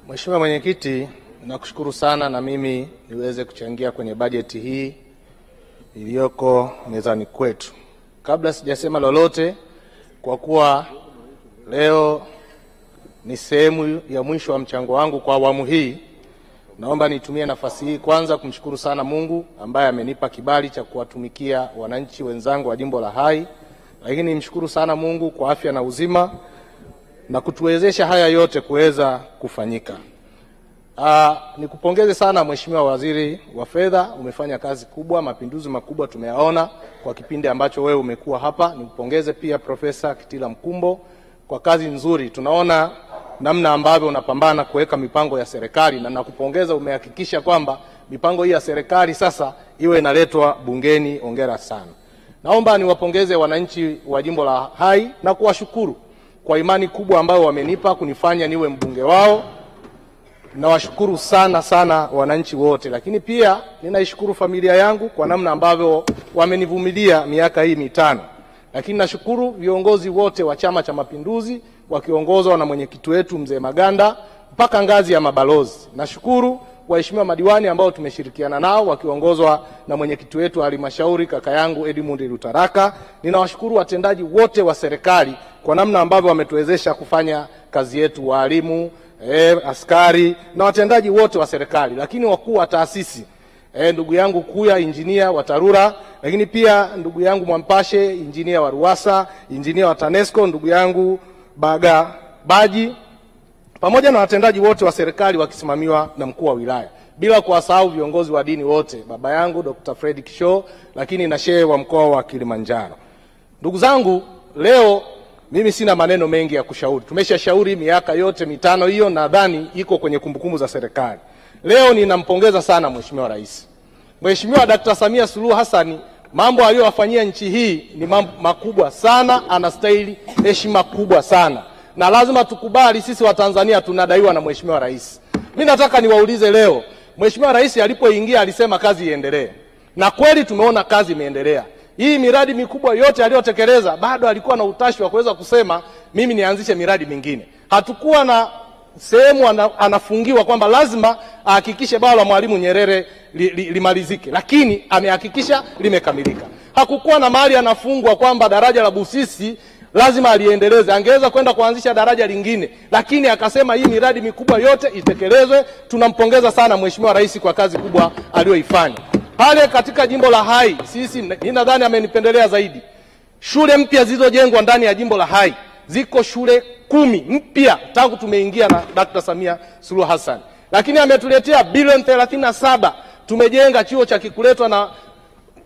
Mheshimiwa Mwenyekiti, nakushukuru sana na mimi niweze kuchangia kwenye bajeti hii iliyoko mezani kwetu. Kabla sijasema lolote, kwa kuwa leo ni sehemu ya mwisho wa mchango wangu kwa awamu hii, naomba nitumie nafasi hii kwanza kumshukuru sana Mungu ambaye amenipa kibali cha kuwatumikia wananchi wenzangu wa jimbo la Hai. Lakini nimshukuru sana Mungu kwa afya na uzima na kutuwezesha haya yote kuweza kufanyika. Nikupongeze sana Mheshimiwa Waziri wa Fedha, umefanya kazi kubwa, mapinduzi makubwa tumeyaona kwa kipindi ambacho wewe umekuwa hapa. Nikupongeze pia Profesa Kitila Mkumbo kwa kazi nzuri. Tunaona namna ambavyo unapambana kuweka mipango ya serikali, na nakupongeza, umehakikisha kwamba mipango hii ya serikali sasa iwe inaletwa bungeni. Hongera sana. Naomba niwapongeze wananchi wa jimbo la Hai na kuwashukuru kwa imani kubwa ambayo wamenipa kunifanya niwe mbunge wao. Nawashukuru sana sana wananchi wote, lakini pia ninaishukuru familia yangu kwa namna ambavyo wamenivumilia miaka hii mitano. Lakini nashukuru viongozi wote wa Chama cha Mapinduzi wakiongozwa na mwenyekiti wetu Mzee Maganda mpaka ngazi ya mabalozi. Nashukuru waheshimiwa madiwani ambao tumeshirikiana nao wakiongozwa na mwenyekiti wetu halmashauri kaka yangu Edmund Lutaraka. Ninawashukuru watendaji wote wa serikali kwa namna ambavyo wametuwezesha kufanya kazi yetu, walimu, askari na watendaji wote wa serikali, lakini wakuu wa taasisi, ndugu yangu Kuya injinia wa TARURA, lakini pia ndugu yangu Mwampashe injinia wa RUWASA, injinia wa TANESCO, ndugu yangu Baji, pamoja na watendaji wote wa serikali wakisimamiwa na mkuu wa wilaya, bila kuwasahau viongozi wa dini wote, baba yangu Dr. Fred Kisho, lakini na shehe wa mkoa wa Kilimanjaro. Ndugu zangu, leo mimi sina maneno mengi ya kushauri. Tumeshashauri miaka yote mitano hiyo, nadhani iko kwenye kumbukumbu za serikali. Leo ninampongeza sana Mheshimiwa Rais. Mheshimiwa Dr. Samia Suluhu Hassan, mambo aliyowafanyia nchi hii ni mambo makubwa sana, anastahili heshima kubwa sana. Na lazima tukubali sisi wa Tanzania tunadaiwa na Mheshimiwa Rais. Mimi nataka niwaulize leo, Mheshimiwa Rais alipoingia alisema kazi iendelee. Na kweli tumeona kazi imeendelea. Hii miradi mikubwa yote aliyotekeleza, bado alikuwa na utashi wa kuweza kusema mimi nianzishe miradi mingine. Hatukuwa na sehemu anafungiwa kwamba lazima ahakikishe bwawa la Mwalimu Nyerere limalizike, lakini amehakikisha limekamilika. Hakukuwa na mahali anafungwa kwamba daraja la Busisi lazima aliendeleze. Angeweza kwenda kuanzisha daraja lingine, lakini akasema hii miradi mikubwa yote itekelezwe. Tunampongeza sana Mheshimiwa Rais kwa kazi kubwa aliyoifanya. Pale katika jimbo la Hai, sisi ninadhani amenipendelea zaidi. Shule mpya zilizojengwa ndani ya jimbo la Hai, ziko shule 10 mpya tangu tumeingia na Dr. Samia Suluhu Hassan. Lakini ametuletea bilioni 37. Tumejenga chuo cha Kikuletwa na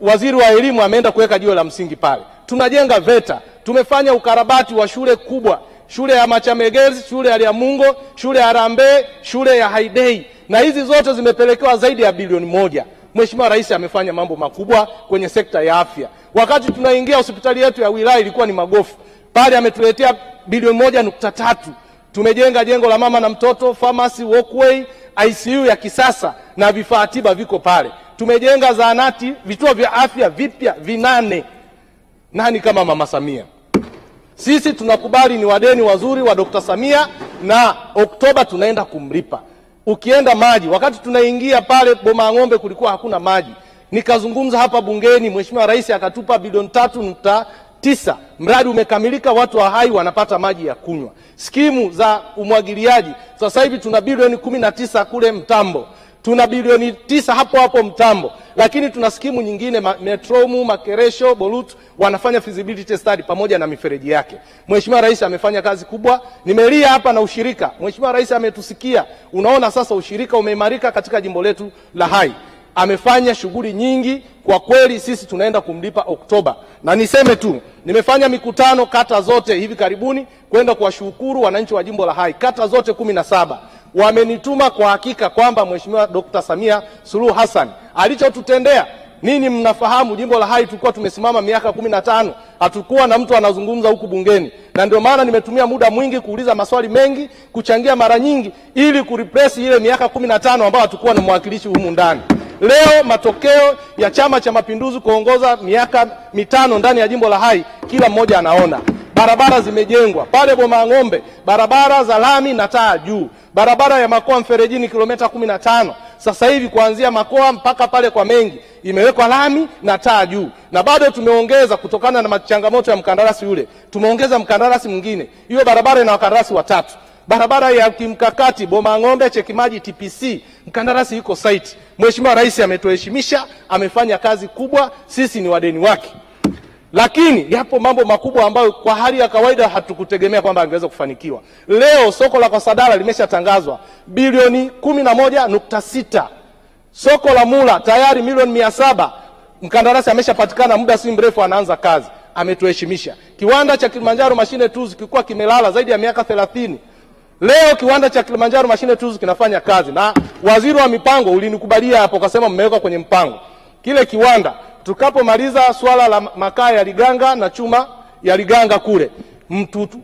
waziri wa elimu ameenda kuweka jiwe la msingi pale. Tunajenga VETA. Tumefanya ukarabati wa shule kubwa, shule ya Machamegezi, shule ya Liamungo, shule ya Rambe, shule ya Haidei, na hizi zote zimepelekewa zaidi ya bilioni 1. Mheshimiwa Rais amefanya mambo makubwa kwenye sekta ya afya. Wakati tunaingia hospitali yetu ya wilaya ilikuwa ni magofu. Pale ametuletea bilioni 1.3. Tumejenga jengo la mama na mtoto, pharmacy, walkway, ICU ya kisasa na vifaa tiba viko pale. Tumejenga zahanati, vituo vya afya vipya 8. Nani kama Mama Samia? Sisi tunakubali ni wadeni wazuri wa Dr. Samia, na Oktoba tunaenda kumlipa. Ukienda maji, wakati tunaingia pale Boma Ng'ombe kulikuwa hakuna maji. Nikazungumza hapa bungeni, Mheshimiwa Rais akatupa bilioni 3.9. Mradi umekamilika, watu wa Hai wanapata maji ya kunywa. Skimu za umwagiliaji, sasa hivi tuna bilioni 19 kule Mtambo. Tuna bilioni 9 hapo hapo Mtambo. Lakini tuna skimu nyingine, Metromu, Makeresho, Bolut wanafanya feasibility study pamoja na mifereji yake. Mheshimiwa Rais amefanya kazi kubwa. Nimelia hapa na ushirika. Mheshimiwa Rais ametusikia. Unaona sasa ushirika umeimarika katika jimbo letu la Hai. Amefanya shughuli nyingi, kwa kweli sisi tunaenda kumlipa Oktoba. Na niseme tu, nimefanya mikutano kata zote hivi karibuni kwenda kuwashukuru wananchi wa jimbo la Hai. Kata zote 17 wamenituma kwa hakika kwamba Mheshimiwa Dr. Samia Suluhu Hassan alichotutendea. Nini mnafahamu jimbo la Hai tulikuwa tumesimama miaka 15, hatukuwa na mtu anazungumza huku bungeni. Na ndio maana nimetumia muda mwingi kuuliza maswali mengi, kuchangia mara nyingi ili kureplace ile miaka 15 ambayo hatukuwa na mwakilishi humu ndani. Leo matokeo ya Chama cha Mapinduzi kuongoza miaka 5 ndani ya jimbo la Hai, kila mmoja anaona. barabara zimejengwa pale Bomang'ombe, barabara za lami na taa juu, barabara ya Makoa Mferejini kilomita 15 sasa hivi kuanzia Makoa mpaka pale kwa Mengi imewekwa lami na taa juu, na bado tumeongeza kutokana na changamoto ya mkandarasi yule, tumeongeza mkandarasi mwingine. Hiyo barabara ina wakandarasi watatu. Barabara ya kimkakati Bomang'ombe Chekimaji TPC, mkandarasi yuko site. Mheshimiwa Rais ametuheshimisha, amefanya kazi kubwa, sisi ni wadeni wake. Lakini yapo mambo makubwa ambayo kwa hali ya kawaida hatukutegemea kwamba angeweza kufanikiwa. Leo soko la Kwasadala limeshatangazwa bilioni 11.6. Soko la Mula tayari milioni 700. Mkandarasi ameshapatikana, muda si mrefu anaanza kazi. Ametuheshimisha. Kiwanda cha Kilimanjaro Machine Tools kilikuwa kimelala zaidi ya miaka 30. Leo kiwanda cha Kilimanjaro Machine Tools kinafanya kazi, na waziri wa mipango ulinikubalia hapo kasema mmeweka kwenye mpango. Kile kiwanda tukapomaliza swala la makaa ya Liganga na chuma ya Liganga kule,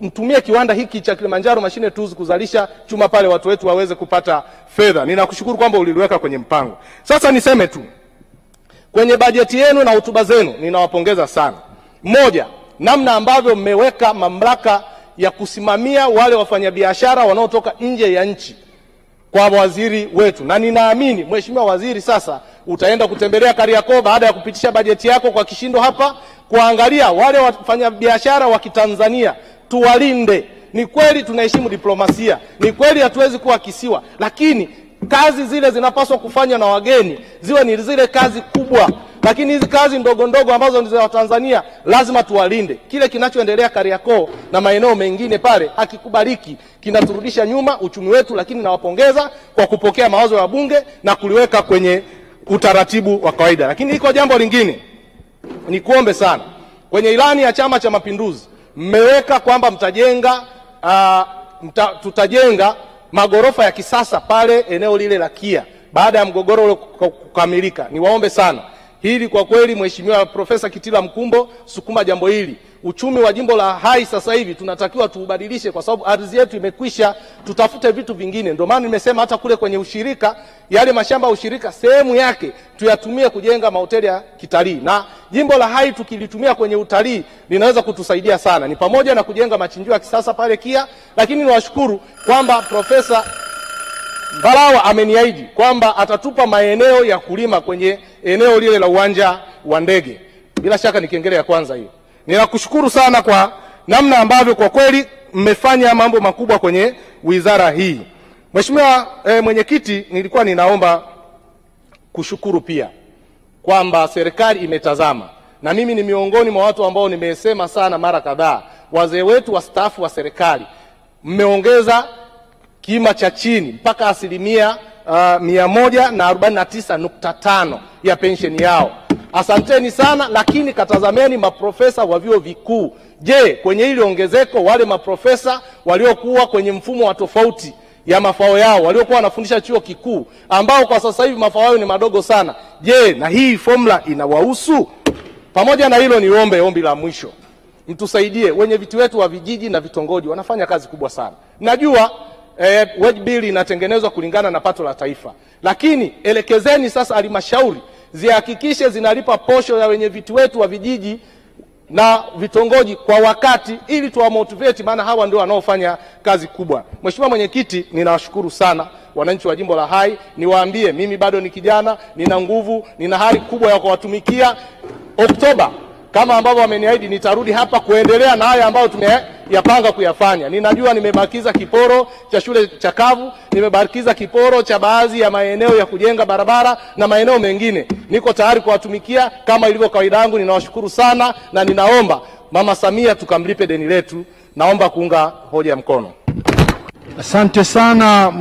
mtumie kiwanda hiki cha Kilimanjaro Machine Tools kuzalisha chuma pale, watu wetu waweze kupata fedha. Ninakushukuru kwamba uliliweka kwenye mpango. Sasa niseme tu, kwenye bajeti yenu na hotuba zenu ninawapongeza sana. Moja, namna ambavyo mmeweka mamlaka ya kusimamia wale wafanyabiashara wanaotoka nje ya nchi kwa waziri wetu, na ninaamini Mheshimiwa Waziri sasa utaenda kutembelea Kariakoo baada ya kupitisha bajeti yako kwa kishindo hapa, kuangalia wale wafanyabiashara wa Kitanzania tuwalinde. Ni kweli tunaheshimu diplomasia, ni kweli hatuwezi kuwa kisiwa, lakini kazi zile zinapaswa kufanywa na wageni ziwe ni zile kazi kubwa, lakini hizi kazi ndogo ndogo ambazo ni za Watanzania lazima tuwalinde. Kile kinachoendelea Kariakoo na maeneo mengine pale hakikubaliki, kinaturudisha nyuma uchumi wetu, lakini nawapongeza kwa kupokea mawazo ya bunge na kuliweka kwenye utaratibu wa kawaida. Lakini iko jambo lingine, ni kuombe sana, kwenye ilani ya Chama cha Mapinduzi mmeweka kwamba tutajenga magorofa ya kisasa pale eneo lile la Kia baada ya mgogoro ule kukamilika. Niwaombe sana hili, kwa kweli Mheshimiwa Profesa Kitila Mkumbo, sukuma jambo hili. Uchumi wa jimbo la Hai sasa hivi tunatakiwa tuubadilishe, kwa sababu ardhi yetu imekwisha, tutafute vitu vingine. Ndio maana nimesema hata kule kwenye ushirika, yale mashamba ya ushirika sehemu yake tuyatumie kujenga mahoteli ya kitalii, na jimbo la Hai tukilitumia kwenye utalii linaweza kutusaidia sana. Ni pamoja na kujenga machinjio ya kisasa pale Kia, lakini niwashukuru kwamba Profesa Mbarawa ameniahidi kwamba atatupa maeneo ya kulima kwenye eneo lile la uwanja wa ndege. Bila shaka ni kengele ya kwanza hiyo. Ninakushukuru sana kwa namna ambavyo kwa kweli mmefanya mambo makubwa kwenye wizara hii. Mheshimiwa Mwenyekiti, nilikuwa ninaomba kushukuru pia kwamba serikali imetazama, na mimi ni miongoni mwa watu ambao nimesema sana mara kadhaa, wazee wetu wastaafu wa serikali mmeongeza kima cha chini mpaka 149.5 ya pensheni yao. Asanteni sana, lakini katazameni maprofesa wa vyuo vikuu. Je, kwenye hili ongezeko wale maprofesa waliokuwa kwenye mfumo wa tofauti ya mafao yao, waliokuwa wanafundisha chuo kikuu, ambao kwa sasa hivi mafao yao ni madogo sana, je, na hii formula inawahusu? Pamoja na hilo, niombe ombi la mwisho, mtusaidie wenye viti wetu wa vijiji na vitongoji, wanafanya kazi kubwa sana. Najua wage bill inatengenezwa kulingana na pato la taifa, lakini elekezeni sasa halmashauri zihakikishe zinalipa posho ya wenye viti wetu wa vijiji na vitongoji kwa wakati, ili tuwamotivate, maana hawa ndio wanaofanya kazi kubwa. Mheshimiwa Mwenyekiti, ninawashukuru sana wananchi wa jimbo la Hai. Niwaambie mimi bado ni kijana, nina nguvu, nina hali kubwa ya kuwatumikia. Oktoba kama ambavyo wameniahidi, nitarudi hapa kuendelea na haya ambayo tumeyapanga kuyafanya. Ninajua nimebakiza kiporo cha shule chakavu, nimebakiza kiporo cha baadhi ya maeneo ya kujenga barabara na maeneo mengine. Niko tayari kuwatumikia kama ilivyo kawaida yangu. Ninawashukuru sana na ninaomba Mama Samia tukamlipe deni letu. Naomba kuunga hoja mkono. Asante sana.